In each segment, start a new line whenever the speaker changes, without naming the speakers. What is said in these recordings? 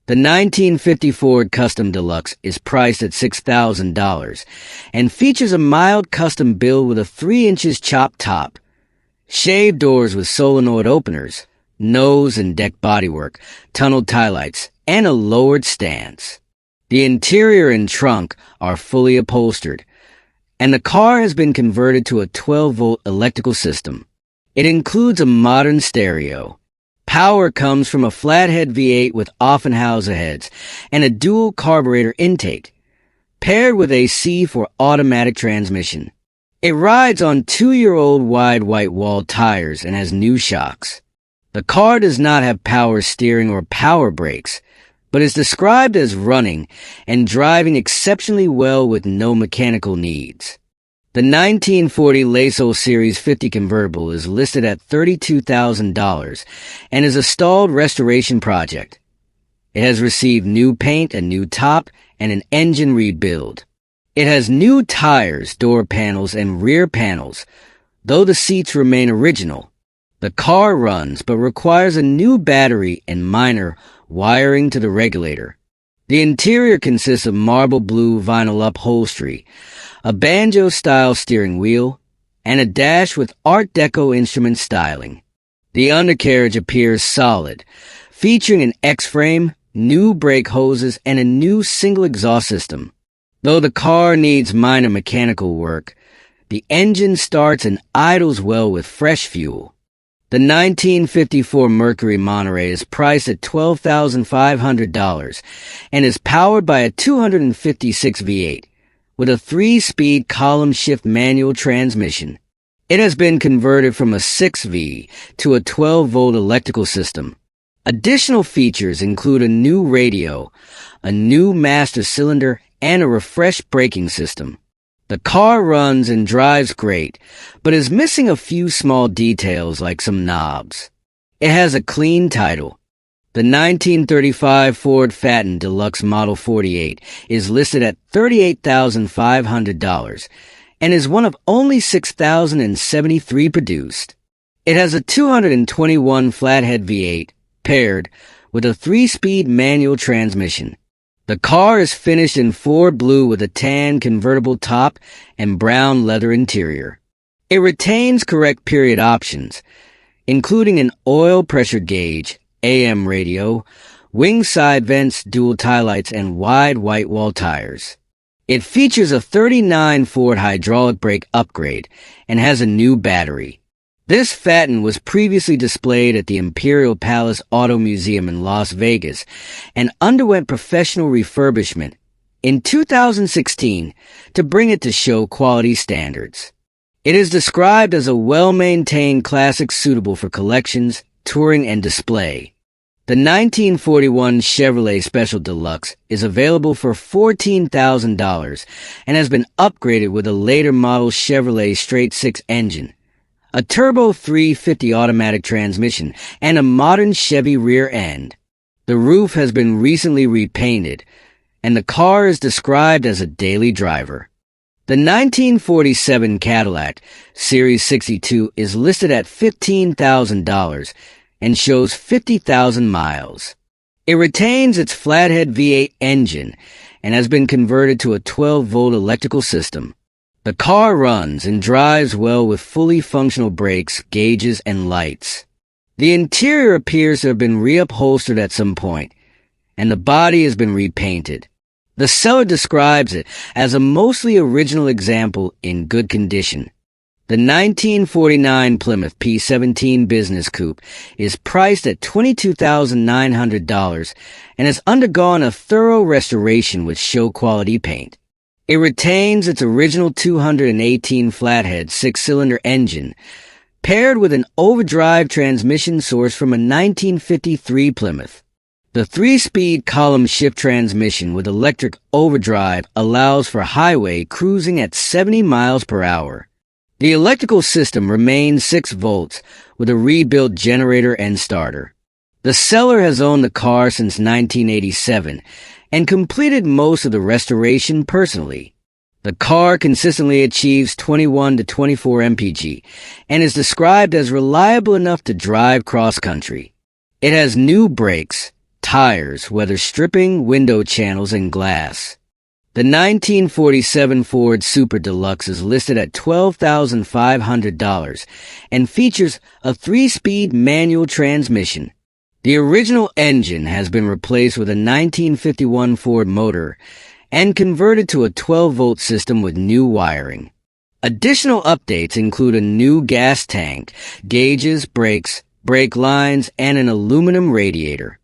The 1950 Ford Custom Deluxe is priced at $6,000 and features a mild custom build with a 3 inches chopped top, shaved doors with solenoid openers, nose and deck bodywork, tunneled taillights, and a lowered stance. The interior and trunk are fully upholstered, and the car has been converted to a 12-volt electrical system. It includes a modern stereo. Power comes from a flathead V8 with Offenhauser heads and a dual carburetor intake, paired with a C for automatic transmission. It rides on 2-year-old wide white wall tires and has new shocks. The car does not have power steering or power brakes, but is described as running and driving exceptionally well with no mechanical needs. The 1940 LaSalle Series 50 Convertible is listed at $32,000 and is a stalled restoration project. It has received new paint, a new top, and an engine rebuild. It has new tires, door panels, and rear panels, though the seats remain original. The car runs but requires a new battery and minor wiring to the regulator. The interior consists of marble blue vinyl upholstery, a banjo-style steering wheel, and a dash with Art Deco instrument styling. The undercarriage appears solid, featuring an X-frame, new brake hoses, and a new single exhaust system. Though the car needs minor mechanical work, the engine starts and idles well with fresh fuel. The 1954 Mercury Monterey is priced at $12,500 and is powered by a 256 V8 with a 3-speed column shift manual transmission. It has been converted from a 6V to a 12-volt electrical system. Additional features include a new radio, a new master cylinder, and a refreshed braking system. The car runs and drives great, but is missing a few small details like some knobs. It has a clean title. The 1935 Ford Phaeton Deluxe Model 48 is listed at $38,500 and is one of only 6,073 produced. It has a 221 flathead V8 paired with a 3-speed manual transmission. The car is finished in Ford blue with a tan convertible top and brown leather interior. It retains correct period options, including an oil pressure gauge, AM radio, wing side vents, dual taillights, and wide white wall tires. It features a 39 Ford hydraulic brake upgrade and has a new battery. This Phaeton was previously displayed at the Imperial Palace Auto Museum in Las Vegas and underwent professional refurbishment in 2016 to bring it to show quality standards. It is described as a well-maintained classic suitable for collections, touring, and display. The 1941 Chevrolet Special Deluxe is available for $14,000 and has been upgraded with a later model Chevrolet straight-six engine, a turbo 350 automatic transmission, and a modern Chevy rear end. The roof has been recently repainted, and the car is described as a daily driver. The 1947 Cadillac Series 62 is listed at $15,000 and shows 50,000 miles. It retains its flathead V8 engine and has been converted to a 12-volt electrical system. The car runs and drives well with fully functional brakes, gauges, and lights. The interior appears to have been reupholstered at some point, and the body has been repainted. The seller describes it as a mostly original example in good condition. The 1949 Plymouth P17 Business Coupe is priced at $22,900 and has undergone a thorough restoration with show-quality paint. It retains its original 218 flathead 6-cylinder engine, paired with an overdrive transmission sourced from a 1953 Plymouth. The 3-speed column shift transmission with electric overdrive allows for highway cruising at 70 miles per hour. The electrical system remains 6 volts with a rebuilt generator and starter. The seller has owned the car since 1987 and completed most of the restoration personally. The car consistently achieves 21 to 24 mpg and is described as reliable enough to drive cross-country. It has new brakes, tires, weather stripping, window channels, and glass. The 1947 Ford Super Deluxe is listed at $12,500 and features a 3-speed manual transmission. The original engine has been replaced with a 1951 Ford motor and converted to a 12-volt system with new wiring. Additional updates include a new gas tank, gauges, brakes, brake lines, and an aluminum radiator.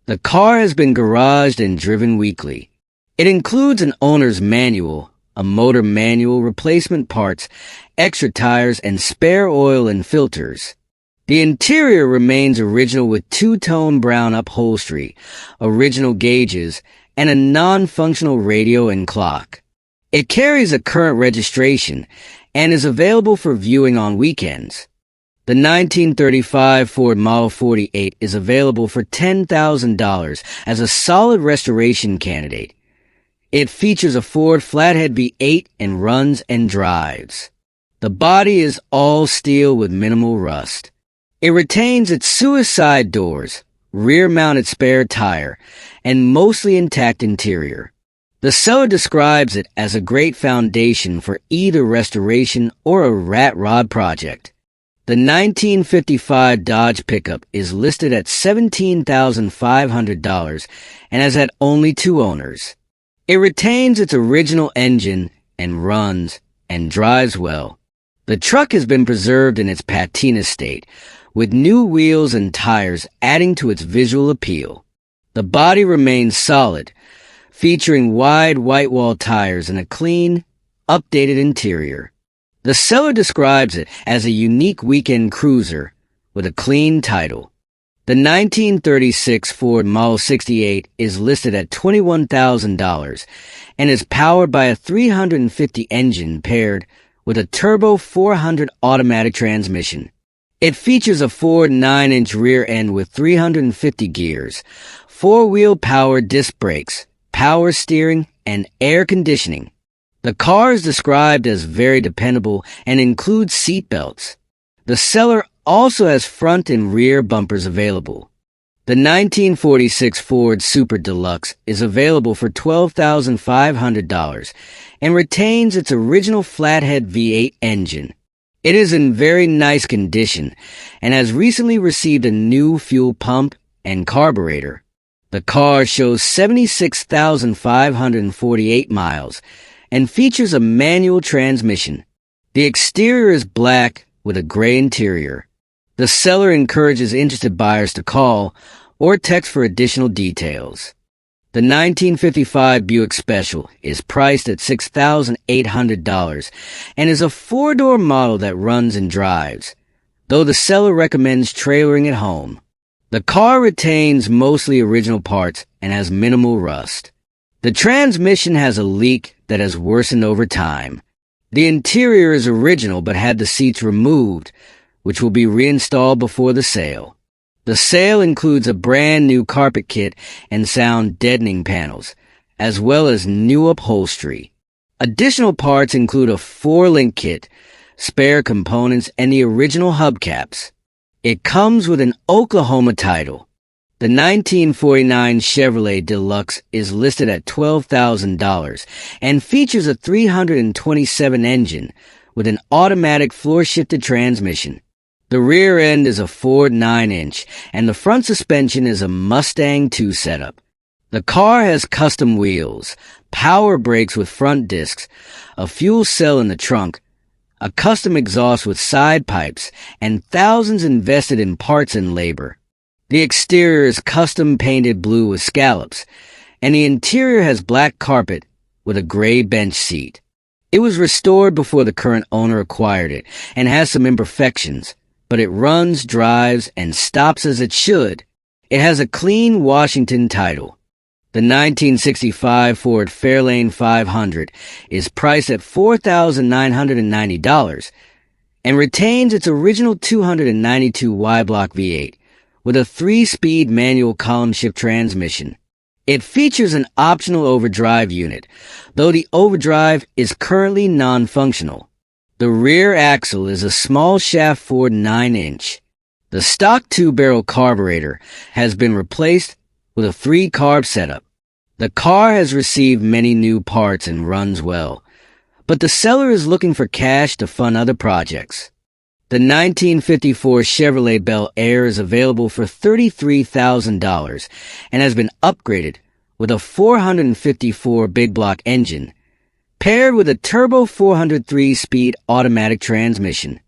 The car has been garaged and driven weekly. It includes an owner's manual, a motor manual, replacement parts, extra tires, and spare oil and filters. The interior remains original with two-tone brown upholstery, original gauges, and a non-functional radio and clock. It carries a current registration and is available for viewing on weekends. The 1935 Ford Model 48 is available for $10,000 as a solid restoration candidate. It features a Ford Flathead V8 and runs and drives. The body is all steel with minimal rust. It retains its suicide doors, rear-mounted spare tire, and mostly intact interior. The seller describes it as a great foundation for either restoration or a rat rod project. The 1955 Dodge pickup is listed at $17,500 and has had only 2 owners. It retains its original engine and runs and drives well. The truck has been preserved in its patina state, with new wheels and tires adding to its visual appeal. The body remains solid, featuring wide white-wall tires and a clean, updated interior. The seller describes it as a unique weekend cruiser with a clean title. The 1936 Ford Model 68 is listed at $21,000 and is powered by a 350 engine paired with a turbo 400 automatic transmission. It features a Ford 9-inch rear end with 350 gears, 4-wheel power disc brakes, power steering, and air conditioning. The car is described as very dependable and includes seat belts. The seller also has front and rear bumpers available. The 1946 Ford Super Deluxe is available for $12,500 and retains its original flathead V8 engine. It is in very nice condition and has recently received a new fuel pump and carburetor. The car shows 76,548 miles and features a manual transmission. The exterior is black with a gray interior. The seller encourages interested buyers to call or text for additional details. The 1955 Buick Special is priced at $6,800 and is a 4-door model that runs and drives, though the seller recommends trailering at home. The car retains mostly original parts and has minimal rust. The transmission has a leak that has worsened over time. The interior is original but had the seats removed, which will be reinstalled before the sale. The sale includes a brand new carpet kit and sound deadening panels, as well as new upholstery. Additional parts include a 4-link kit, spare components, and the original hubcaps. It comes with an Oklahoma title. The 1949 Chevrolet Deluxe is listed at $12,000 and features a 327 engine with an automatic floor-shifted transmission. The rear end is a Ford 9-inch, and the front suspension is a Mustang 2 setup. The car has custom wheels, power brakes with front discs, a fuel cell in the trunk, a custom exhaust with side pipes, and thousands invested in parts and labor. The exterior is custom painted blue with scallops, and the interior has black carpet with a gray bench seat. It was restored before the current owner acquired it and has some imperfections, but it runs, drives, and stops as it should. It has a clean Washington title. The 1965 Ford Fairlane 500 is priced at $4,990 and retains its original 292 Y-block V8 with a 3-speed manual column shift transmission. It features an optional overdrive unit, though the overdrive is currently non-functional. The rear axle is a small shaft Ford 9-inch. The stock 2-barrel carburetor has been replaced with a 3-carb setup. The car has received many new parts and runs well, but the seller is looking for cash to fund other projects. The 1954 Chevrolet Bel Air is available for $33,000 and has been upgraded with a 454 big block engine, paired with a turbo 403-speed automatic transmission.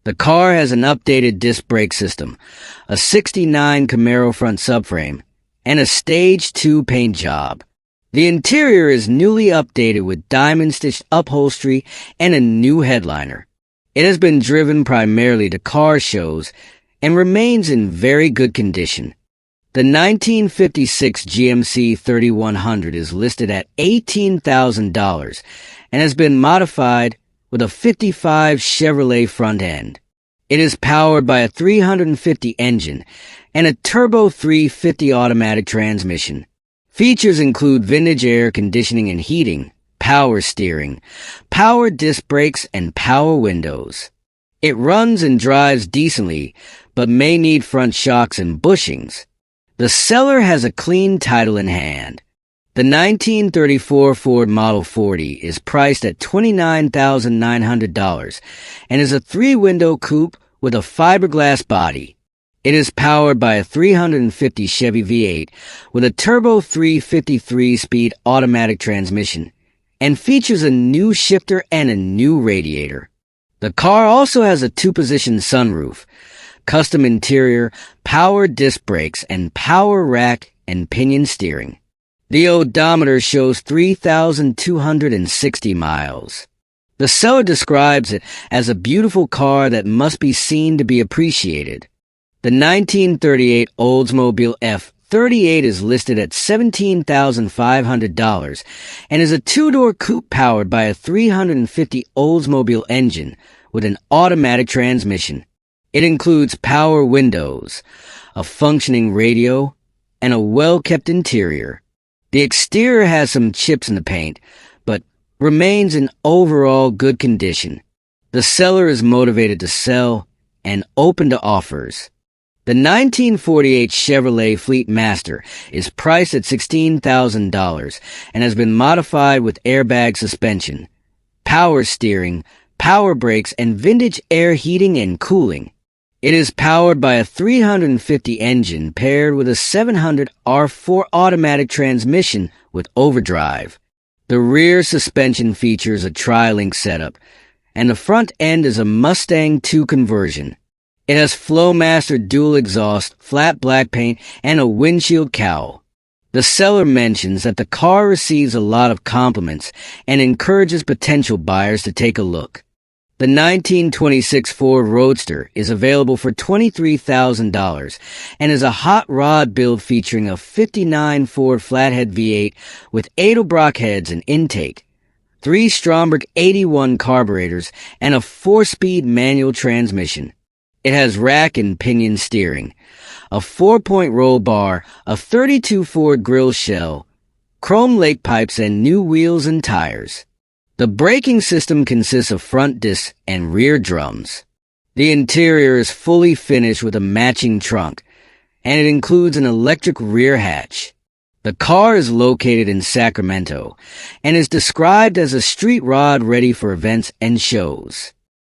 The car has an updated disc brake system, a '69 Camaro front subframe, and a Stage 2 paint job. The interior is newly updated with diamond-stitched upholstery and a new headliner. It has been driven primarily to car shows and remains in very good condition. The 1956 GMC 3100 is listed at $18,000 and has been modified with a 55 Chevrolet front end. It is powered by a 350 engine and a turbo 350 automatic transmission. Features include vintage air conditioning and heating, power steering, power disc brakes, and power windows. It runs and drives decently, but may need front shocks and bushings. The seller has a clean title in hand. The 1934 Ford Model 40 is priced at $29,900 and is a 3-window coupe with a fiberglass body. It is powered by a 350 Chevy V8 with a turbo 353-speed automatic transmission and features a new shifter and a new radiator. The car also has a 2-position sunroof, custom interior, power disc brakes, and power rack and pinion steering. The odometer shows 3,260 miles. The seller describes it as a beautiful car that must be seen to be appreciated. The 1938 Oldsmobile F38 is listed at $17,500 and is a 2-door coupe powered by a 350 Oldsmobile engine with an automatic transmission. It includes power windows, a functioning radio, and a well-kept interior. The exterior has some chips in the paint, but remains in overall good condition. The seller is motivated to sell and open to offers. The 1948 Chevrolet Fleet Master is priced at $16,000 and has been modified with airbag suspension, power steering, power brakes, and vintage air heating and cooling. It is powered by a 350 engine paired with a 700 R4 automatic transmission with overdrive. The rear suspension features a tri-link setup, and the front end is a Mustang II conversion. It has Flowmaster dual exhaust, flat black paint, and a windshield cowl. The seller mentions that the car receives a lot of compliments and encourages potential buyers to take a look. The 1926 Ford Roadster is available for $23,000 and is a hot rod build featuring a '59 Ford Flathead V8 with 8 O'Brock heads and intake, 3 Stromberg 81 carburetors, and a 4-speed manual transmission. It has rack and pinion steering, a 4-point roll bar, a 32 Ford grill shell, chrome lake pipes, and new wheels and tires. The braking system consists of front discs and rear drums. The interior is fully finished with a matching trunk, and it includes an electric rear hatch. The car is located in Sacramento and is described as a street rod ready for events and shows.